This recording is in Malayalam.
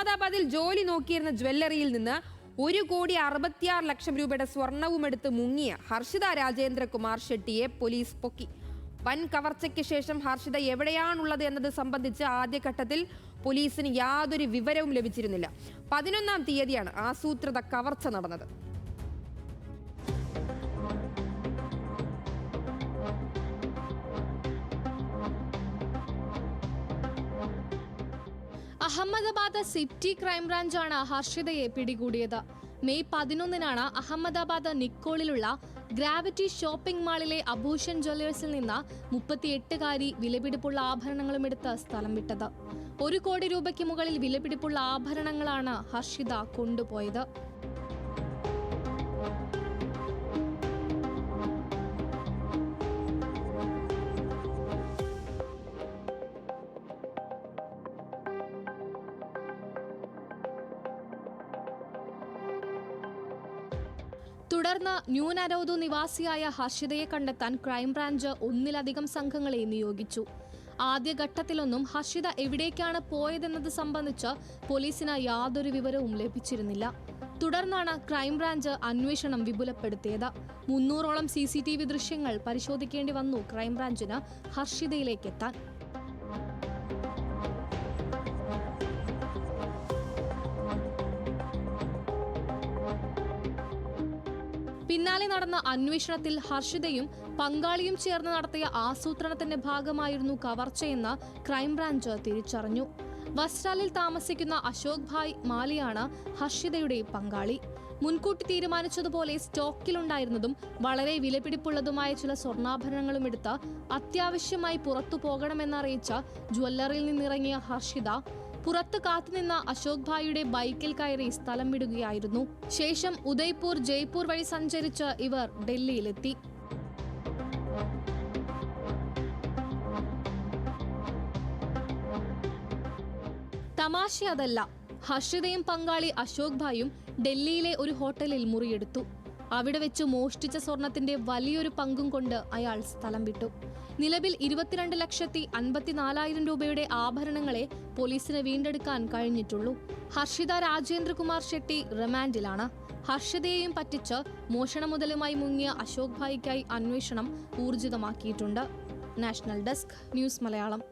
അഹമ്മദാബാദിൽ ജോലി നോക്കിയിരുന്ന ജ്വല്ലറിയിൽ നിന്ന് 1,66,00,000 രൂപയുടെ സ്വർണവുമെടുത്ത് മുങ്ങിയ ഹർഷിത രാജേന്ദ്രകുമാർ ഷെട്ടിയെ പോലീസ് പൊക്കി. വൻ കവർച്ചയ്ക്ക് ശേഷം ഹർഷിത എവിടെയാണുള്ളത് എന്നത് സംബന്ധിച്ച് ആദ്യഘട്ടത്തിൽ പോലീസിന് യാതൊരു വിവരവും ലഭിച്ചിരുന്നില്ല. 11-ാം തീയതിയാണ് ആസൂത്രിത കവർച്ച നടന്നത്. അഹമ്മദാബാദ് സിറ്റി ക്രൈംബ്രാഞ്ചാണ് ഹർഷിതയെ പിടികൂടിയത്. മെയ് 11-നാണ് അഹമ്മദാബാദ് നിക്കോളിലുള്ള ഗ്രാവിറ്റി ഷോപ്പിംഗ് മാളിലെ അഭൂഷൺ ജ്വല്ലേഴ്സിൽ നിന്ന് 38-കാരി വിലപിടിപ്പുള്ള ആഭരണങ്ങളും എടുത്ത് സ്ഥലം വിട്ടത്. 1 കോടി രൂപയ്ക്ക് മുകളിൽ വിലപിടിപ്പുള്ള ആഭരണങ്ങളാണ് ഹർഷിത കൊണ്ടുപോയത്. തുടർന്ന് ന്യൂ നരോദു നിവാസിയായ ഹർഷിതയെ കണ്ടെത്താൻ ക്രൈംബ്രാഞ്ച് 1-ലധികം സംഘങ്ങളെ നിയോഗിച്ചു. ആദ്യഘട്ടത്തിലൊന്നും ഹർഷിത എവിടേക്കാണ് പോയതെന്നത് സംബന്ധിച്ച് പോലീസിന് യാതൊരു വിവരവും ലഭിച്ചിരുന്നില്ല. തുടർന്നാണ് ക്രൈംബ്രാഞ്ച് അന്വേഷണം വിപുലപ്പെടുത്തിയത്. 300ഓളം CCTV ദൃശ്യങ്ങൾ പരിശോധിക്കേണ്ടി വന്നു ക്രൈംബ്രാഞ്ചിന് ഹർഷിതയിലേക്കെത്താൻ. പിന്നാലെ നടന്ന അന്വേഷണത്തിൽ ഹർഷിതയും പങ്കാളിയും ചേർന്ന് നടത്തിയ ആസൂത്രണത്തിന്റെ ഭാഗമായിരുന്നു കവർച്ചയെന്ന് ക്രൈംബ്രാഞ്ച് തിരിച്ചറിഞ്ഞു. വസ്ട്രാലിൽ താമസിക്കുന്ന അശോക് ഭായ് മാലിയാണ് ഹർഷിതയുടെ പങ്കാളി. മുൻകൂട്ടി തീരുമാനിച്ചതുപോലെ സ്റ്റോക്കിലുണ്ടായിരുന്നതും വളരെ വിലപിടിപ്പുള്ളതുമായ ചില സ്വർണ്ണാഭരണങ്ങളും എടുത്ത് അത്യാവശ്യമായി പുറത്തു പോകണമെന്നറിയിച്ച ജ്വല്ലറിയിൽ നിന്നിറങ്ങിയ ഹർഷിത പുറത്ത് കാത്തുനിന്ന അശോക് ഭായിയുടെ ബൈക്കിൽ കയറി സ്ഥലം വിടുകയായിരുന്നു. ശേഷം ഉദയ്പൂർ, ജയ്പൂർ വഴി സഞ്ചരിച്ച് ഇവർ ഡൽഹിയിലെത്തി. തമാശ അതല്ല, ഹർഷിതയും പങ്കാളി അശോക് ഭായും ഡൽഹിയിലെ ഒരു ഹോട്ടലിൽ മുറിയെടുത്തു. അവിടെ വെച്ച് മോഷ്ടിച്ച സ്വർണത്തിന്റെ വലിയൊരു പങ്കും കൊണ്ട് അയാൾ സ്ഥലം വിട്ടു. നിലവിൽ 22,54,000 രൂപയുടെ ആഭരണങ്ങളെ പോലീസിന് വീണ്ടെടുക്കാൻ കഴിഞ്ഞിട്ടുള്ളൂ. ഹർഷിത രാജേന്ദ്രകുമാർ ഷെട്ടി റിമാൻഡിലാണ്. ഹർഷിതയെയും പറ്റിച്ച് മോഷണ മുതലുമായി മുങ്ങിയ അശോക് ഭായിക്കായി അന്വേഷണം ഊർജിതമാക്കിയിട്ടുണ്ട്. National desk, news Malayalam.